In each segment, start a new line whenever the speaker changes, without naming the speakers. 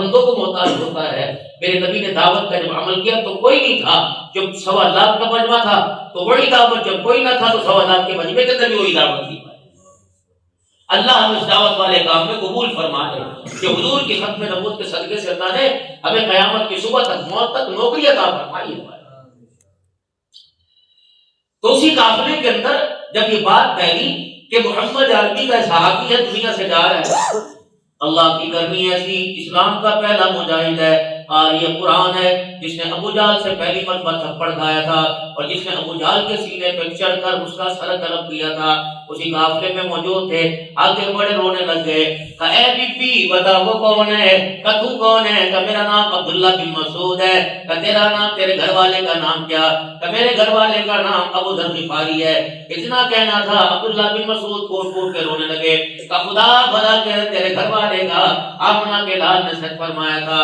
بندوں کو محتاج ہوتا ہے. میرے نبی نے دعوت کا جب عمل کیا تو کوئی نہیں تھا. جب 1.25 لاکھ کا مجمع تھا تو بڑی دعوت, جب کوئی نہ تھا تو 1.25 لاکھ کے مجمع کے اندر بھی وہی دعوت دی. اللہ ہم اس دعوت والے کام میں قبول فرما دے کہ حضور کی ختم نبوت کے صدقے سے اللہ نے ہمیں قیامت کی صبح تک موت تک نوکری عطا فرمائی ہے. تو اسی قافلے کے اندر جب یہ بات پھیلی کہ محمد عربی کا صحابی ہے, دنیا سے جا رہا ہے, اللہ کی کرنی ایسی, اسلام کا پہلا مجاہد ہے, قاری قرآن ہے, جس نے ابو جہل سے پہلی مرتبہ تھپڑ کھایا تھا اور جس نے ابو جہل کے سینے پہ چڑھ کر اس کا سر طلب کیا تھا, اسی قافلے میں موجود تھے. آگے بڑے رونے لگ گئے, کہا اے بی بی بتا وہ کون ہے, کہ تو کون ہے, کہ میرا نام عبداللہ بن مسعود ہے, کہ تیرا نام, تیرے گھر والے کا نام کیا, کہ میرے گھر والے کا نام ابو ذر غفاری ہے. اتنا کہنا تھا, عبداللہ بن مسعود پھوٹ پھوٹ کے رونے لگے, کہ خدا بھلا کہ تیرے گھر والے کا آمنہ کے لال نے سچ فرمایا تھا.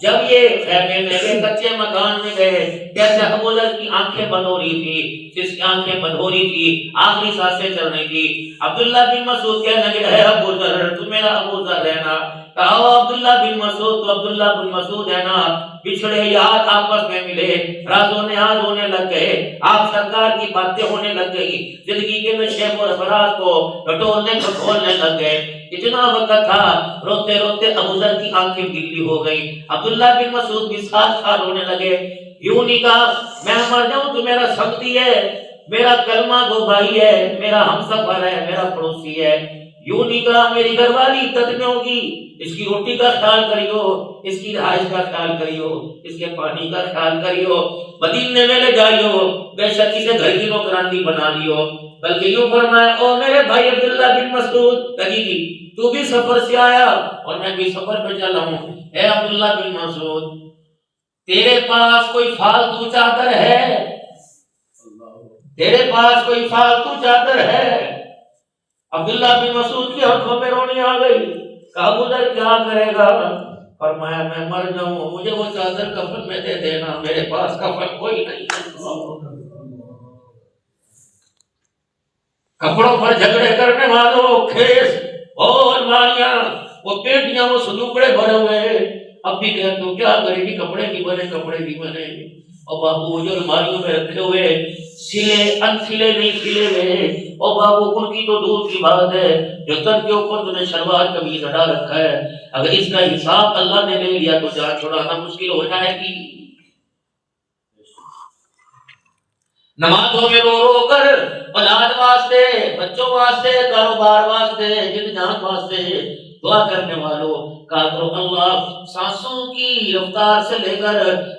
جب یہ خیمے میں گئے, کچے مکان میں گئے, کیسے ابو ذر کی آنکھیں بند ہو رہی تھی, جس کی آنکھیں بند ہو رہی تھی, آخری سانسیں چل رہی تھی. عبداللہ بن مسعود کہنے لگے, اے ابو ذر, تو میرا ابو ذر ہے نا؟ کہا عبداللہ بن مسعود, تو عبداللہ بن مسعود ہے نا. بچھڑے یاد آپس میں ملے, رازوں نیاز ہونے لگ گئے, آپ سرکار کی باتیں ہونے لگ گئی, زندگی کے شیب و افراز کو ٹٹولنے کھولنے لگ گئے. اتنا وقت تھا, روتے روتے ابو ذر کی آنکھیں گیلی ہو گئی. عبداللہ بن مسعود بھی ساتھ ساتھ رونے لگے. یوں نہیں کہا میں مر جاؤں تو میرا سختی ہے, میرا کلمہ گو بھائی ہے, میرا ہمسفر ہے, میرا پڑوسی ہے. یوں نہیں کہا میری گھر والی عدت میں ہوگی, اس کی روٹی کا خیال کریو, اس کی رہائش کا خیال کریو, اس کے پانی کا خیال کریو, مدینے میں لے جائیو, بے شک اسے گھر کی نوکرانی بنا لیو. بلکہ یوں فرمایا, او میرے بھائی عبداللہ بن مسعود, کہی جی تو بھی سفر سے آیا اور میں بھی سفر پہ چلا ہوں. اے عبداللہ بن مسعود, تیرے پاس کوئی فالتو چادر ہے؟ تیرے پاس کوئی فالتو چادر ہے؟ عبداللہ بن مسعود کی آنکھوں میں رونی آ گئی. کہا ابو ذر کیا کرے گا؟ فرمایا میں مر جاؤں, مجھے وہ چادر کفن میں دے دینا, میرے پاس کفن کوئی نہیں. کپڑوں پر جھگڑے کرنے والوں, کھیس اور مالیاں, وہ پیٹیاں, وہ صندوقڑے بھرے ہوئے, اب بھی کہتے ہو کیا کرے گی, کپڑے کی بنے, کپڑے کی بنے. اور بابو جو الماریوں میں رکھے ہوئے سلے انسلے نہیں سلے ہوئے, اور بابو ان کی تو دور کی بات ہے, جو تن کے اوپر تمہیں شلوار قمیض ہٹا رکھا ہے, اگر اس کا حساب اللہ نے لے لیا تو جان چھڑانا مشکل ہو جائے گی. نمازوں میں رو رو کر اولاد واسطے, بچوں واسطے, کاروبار واسطے, جن جان واسطے دعا کرنے والوں, کہا کرو اللہ سانسوں کی رفتار سے لے کر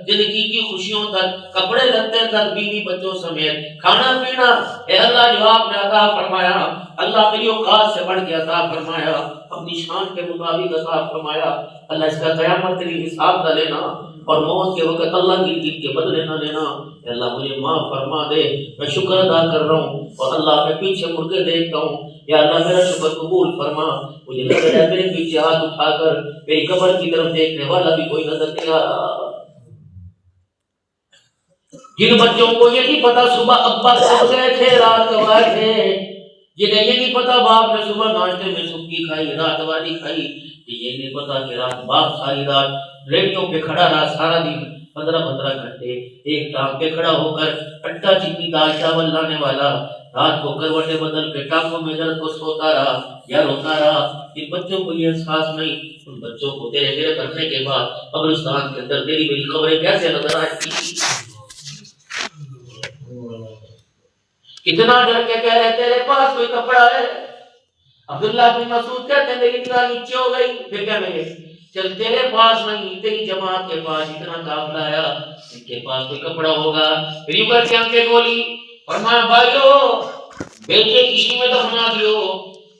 زندگی کی خوشیوں تک, کپڑے لتے تک, بیوی بچوں سمیت, کھانا پینا, اے اللہ جو آپ نے عطا فرمایا, اللہ میری اوقات سے بڑھ کے عطا فرمایا, اپنی شان کے مطابق عطا فرمایا. اللہ اس کا قیامت تیری حساب نہ لینا, اور موت کے وقت اللہ کی دین کے بدلے نہ لینا. اللہ مجھے معاف فرما دے, میں شکر ادا کر رہا ہوں, اور اللہ میں پیچھے مڑ کے دیکھتا ہوں, یا اللہ میرا شکر قبول فرما. مجھے لگ رہا ہے میرے پیچھے ہاتھ اٹھا کر میری قبر کی طرف دیکھنے والا بھی کوئی نظر نہیں آ رہا. جن بچوں کو یہ نہیں پتا صبح ابا کب گئے تھے, رات کب آئے تھے, جنہیں یہ نہیں پتا باپ نے صبح ناشتے میں سبکی کھائی, رات والی کھائی, یہ نہیں پتا کہ رات باپ ساری رات ریڈیو پہ کھڑا رہا سارا دن 15 گھنٹے, ایک ٹانگ پہ کھڑا ہو کر اٹا چینی دال چاول لانے والا, رات کو کروٹیں بدل کے ٹانگوں میں درد کو سوتا رہا یا روتا رہا. ان بچوں کو یہ احساس نہیں, ان بچوں کو تیرے میرے کرنے کے بعد قبرستان کے اندر تیری میری قبریں کیسے نظر آئیں گی. کتنا ڈر کے کہہ رہے تیرے پاس کوئی کپڑا ہے. عبداللہ بن مسعود کہتے ہیں میری نگاہ نیچے ہو گئی, پھر کیا میں چل تیرے پاس نہیں, تیری جماعت کے پاس اتنا قافلہ آیا, ان کے پاس کوئی کپڑا ہوگا. پھر یوں کر کے آنکھیں کھولی, فرمایا بھائیو بیٹے کسی میں دفنا دیو,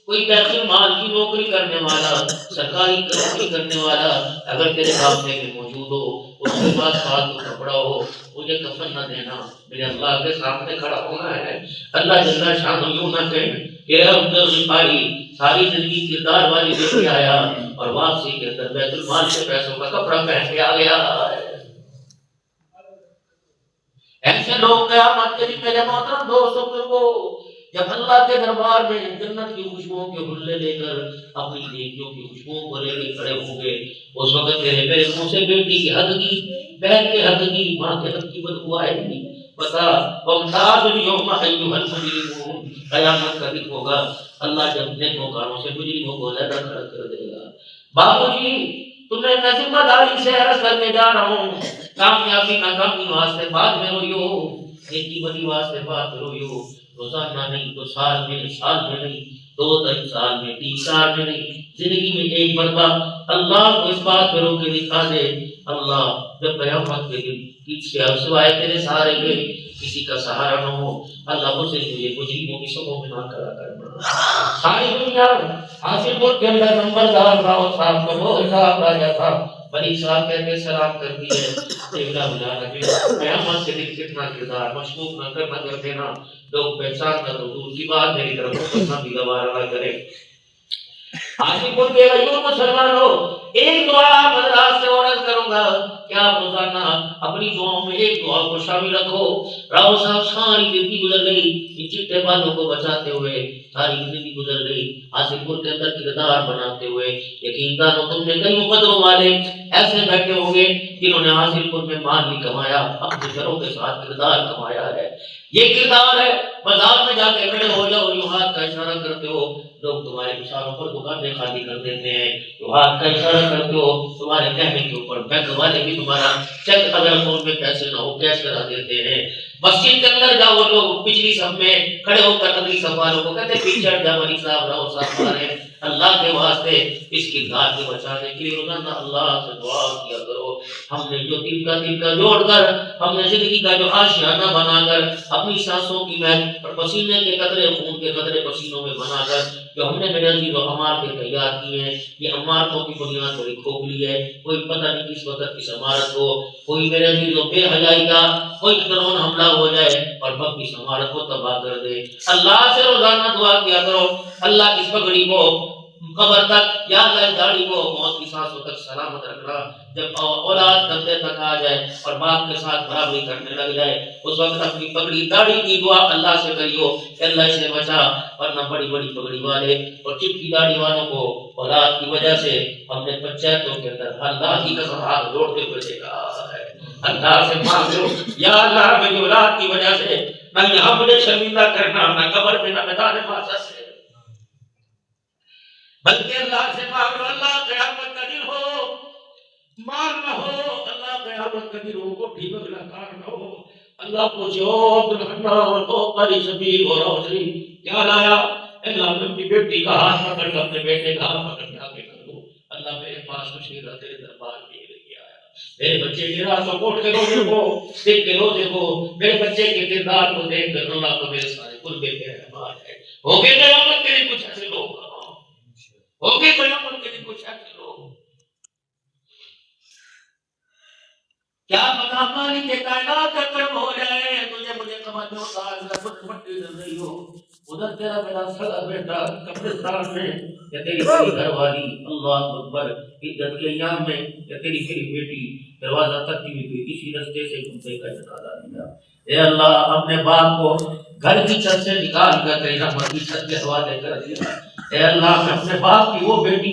کوئی بیت المال کی نوکری کرنے والا, سرکاری نوکری کرنے والا اگر تیرے قافلے میں موجود ہو, اس کے پاس فالتو کپڑا ہو, مجھے کفن نہ دینا, میرے اللہ کے سامنے کھڑا ہونا ہے. اللہ جل شانہ یوں نہ کہے کہ اب غفاری ساری زندگی کردار والی لے کے آیا اور واپسی کے اندر بیت المال سے پیسوں کا کپڑا پہن کے آ گیا. ایسے لوگ قیامت کے دن میرے محترم دوستوں کو جب اللہ کے دربار میں جنت کی خوشبوؤں کے حلے لے کر اپنی نیکیوں کی خوشبوؤں کو لے کے کھڑے ہوں گے، اس وقت تیرے میرے منہ سے بیٹی کی حد کی، بہن کے حد کی، ماں کے حد کی بدبو آئے گی۔ بتا وَامْتَازُ الْيَوْمَ أَيُّهَا الْمُجْرِمُونَ، قیامت کا دن ہوگا، اللہ جب نیکوکاروں سے مجرموں کو علیحدہ کھڑا کر دے گا۔ بابو جی تمہیں میں ذمہ داری سے عرض کر کے جا رہا ہوں، کامیابی ناکامی واسطے بعد میں روئیو، نیکی بدی واسطے بعد میں روئیو، روزانہ نہیں تو سال میں نہیں، 2-3 سال میں، 3 سال میں نہیں، زندگی میں ایک مرتبہ اللہ کو اس بات پہ رو کے دکھا دے، اللہ جب قیامت کے دن پیچھے اب سوائے تیرے سہارے کے کسی کا سہارا نہ ہو، اللہ مجھے مجرموں کی صفوں میں نہ کھڑا کرنا۔ ساری دنیا حاصل پور کے اندر نمبردار راؤ صاحب کو وہ صاحب راجہ صاحب بڑی صاحب کہہ کے سلام کرتی ہے، دیکھنا بلا رہے قیامت کے دن کتنا کردار مشکوک نہ کر دینا، لوگ پہچان نہ تو دور کی بات میری طرف کرنا بھی گوارا کرے۔ حاصل پور کے غیور مسلمانوں، ایک دعا حضرات سے عرض کروں گا کہ آپ روزانہ اپنی دعاؤں میں ایک دعا کو شامل رکھو۔ راؤ صاحب ساری زندگی گزر گئی ان چٹے بالوں کو بچاتے ہوئے، ساری زندگی گزر گئی حاصل پور کے اندر کردار بناتے ہوئے۔ یقین دانو تم نے کئی مقدروں والے ایسے بیٹھے ہوں گے جنہوں نے حاصل پور میں مال نہیں کمایا، اپنے گھروں کے ساتھ کردار کمایا ہے۔ یہ کردار ہے، بازار میں جا کے کھڑے ہو جاؤ، یوں ہاتھ کا اشارہ کرتے ہو، لوگ تمہارے اشاروں پر دکانیں خالی کر دیتے ہیں، تو ہاتھ کا اشارہ کرتے ہو، تمہارے کہنے کے اوپر بینک والے بھی تمہارا چیک اگر اکاؤنٹ میں پیسے نہ ہو کیش کرا دیتے ہیں۔ مسجد کے اندر جاؤ، وہ لوگ پچھلی صف میں کھڑے ہو کر اگلی صف والوں کو کہتے پیچھے ہٹ جا، ملک صاحب راؤ صاحب آ رہے ہیں۔ اللہ کے واسطے اس کردار کو بچانے کے لیے روزانہ اللہ سے دعا کیا کرو۔ ہم نے جو دل کا جوڑ کر، ہم نے زندگی کا جو آشیانہ بنا کر، اپنی سانسوں کی محنت اور پسینے کے قطرے، خون کے قطرے پسینوں میں بنا کر جو ہم نے میرے عزیز و عمار کے تیار کیے ہیں، یہ عمارتوں کی بنیاد بڑی کھوکھلی ہے، کوئی پتہ نہیں کس وقت کس عمارت کو کوئی میرے عزیز و بے حیائی کا کوئی ڈرون حملہ ہو جائے اور بس اس عمارت کو تباہ کر دے۔ اللہ سے روزانہ دعا کیا کرو، اللہ اس پگڑی کو قبر تک، یا اللہ داڑھی کو موت کی سانسوں تک سلامت رکھنا۔ جب اولاد کندھے تک آ جائے اور باپ کے ساتھ برابری کرنے لگ جائے، اس وقت اپنی پگڑی داڑھی کی دعا اللہ سے کریو کہ اللہ اسے بچا، ورنہ بڑی بڑی پگڑی والے اور چپکی داڑھی والوں کو اولاد کی وجہ سے ہم نے پنچایتوں کے اندر اللہ کی قسم ہاتھ جوڑتے ہوئے دیکھا ہے۔ اللہ سے مانگو یا اللہ میری اولاد کی وجہ سے نہ یہاں مجھے شرمندہ کرنا، نہ قبر میں، نہ میدان محشر سے، بلکہ اللہ سے مانگو اللہ قیامت کا دن ہو، مار نہ ہو، اللہ قیامت کا دن ہو، کوٹھی بگلا کار نہ ہو، اللہ پوچھو عبدالحنان او قاری شبیر اور اوزری کیا لایا؟ اللہ میں اپنی بیٹی کا ہاتھ پکڑ کر اپنے بیٹے کا ہاتھ پکڑ کے آگے کر دو، اللہ میرے پاس کچھ نہیں رہا، تیرے دربار میں لے کے آیا، میرے بچے کے راتوں کوٹ کے روزے کو دیکھ کے روزے کو، میرے بچے کے کردار کو دیکھ کر اللہ کو میرے سارے قربے کے رحمان ہے۔ ہو گئے قیامت کے لیے کچھ ایسے لوگ، ہو گئے قیامت کے لیے کچھ ایسے لوگ، کیا پتا مالک کے کائنات کا کرم ہو جائے، تجھے مجھے سمجھ میں ہوتا ہے مٹی ڈل رہی ہو، ادھر تیرا میرا سگا بیٹا قبرستان میں، یا تیری بڑی گھر والی اللہ اکبر عزت کے ایام میں، یا تیری میری بیٹی دروازہ تک کی ہوئی کسی رستے سے کتے کا جنازہ دیا۔ اے اللہ اپنے باپ کو گھر کی چھت سے نکال کر تیری رحمت کی چھت کے حوالے کر دیا۔ اے اللہ میں اپنے باپ کی وہ بیٹی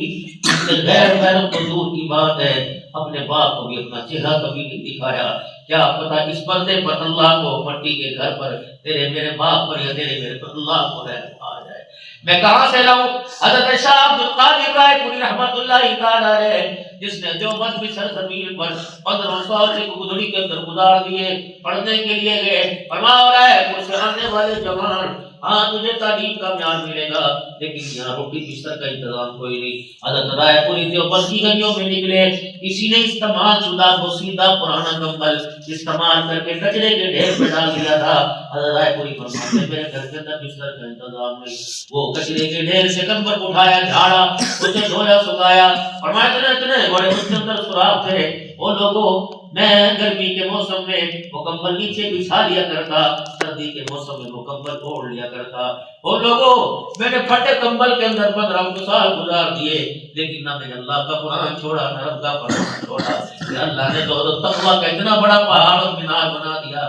غیر غیرت کو دور کی بات ہے، اپنے باپ کو بھی اپنا چہرہ کبھی نہیں دکھایا، کیا پتا اس پردے پر اللہ کو مٹی کے گھر پر تیرے میرے باپ پر یا تیرے میرے پر اللہ کو رحم آ جائے۔ میں کہاں سے لاؤں؟ حضرت شاہ عبد القادر رائے پوری رحمت اللہ تعالی علیہ، جس نے دیوبند کی سرزمین پر 15 سال سے گدڑی کے اندر گزار دیے، پڑھنے کے لیے گئے، فرما رہا ہے مجھ سے آنے والے جوان، ہاں تجھے تعلیم کا معیار ملے گا لیکن یہاں روٹی بستر کا انتظام کوئی نہیں۔ حضرت رائے پوری دیوبند کی گلیوں میں نکلے، کسی نے استعمال شدہ بوسیدہ پرانا کمبل استعمال کر کے کچرے کے ڈھیر میں ڈال دیا تھا۔ حضرت رائے پوری فرماتے میرے گھر کے اندر بستر کا انتظام نہیں، وہ کچرے کے ڈھیر سے کمبل اٹھایا، جھاڑا، اسے دھویا، سکھایا، فرمایا اتنے بڑے اس کے اندر سوراخ تھے، وہ لوگوں میں گرمی کے موسم میں مکمل نیچے بچھا لیا کرتا، سردی کے موسم میں مکمل اوڑھ لیا کرتا، وہ لوگوں میں نے پھٹے کمبل کے اندر 15 سال گزار دیے لیکن نہ میں نے اللہ کا قرآن چھوڑا، نہ رب کا قرآن چھوڑا۔ کہ اللہ نے تو تقویٰ کا اتنا بڑا پہاڑ اور مینار بنا دیا،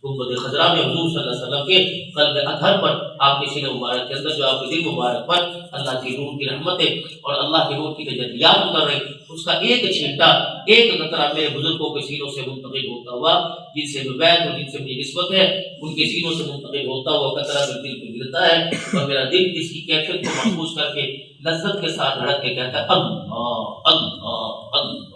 گنبد خضرا میں حضور صلی اللہ علیہ وسلم کے قلب اطہر پر، آپ کے سینہ مبارک کے اندر جو آپ کے دل مبارک پر اللہ کی نور کی رحمتیں اور اللہ کے نور کی تجلیات اتر رہی، اس کا ایک چھینٹا، ایک قطرہ میرے بزرگوں کے سینوں سے منتقل ہوتا ہوا، جن سے جو بیت اور جن سے مجھے نسبت ہے، ان کے سینوں سے منتقل ہوتا ہوا قطرہ میرے دل کو گرتا ہے، اور میرا دل اس کی کیفیت کو محسوس کر کے لذت کے ساتھ دھڑک کے کہتا ہے اللہ اللہ اللہ۔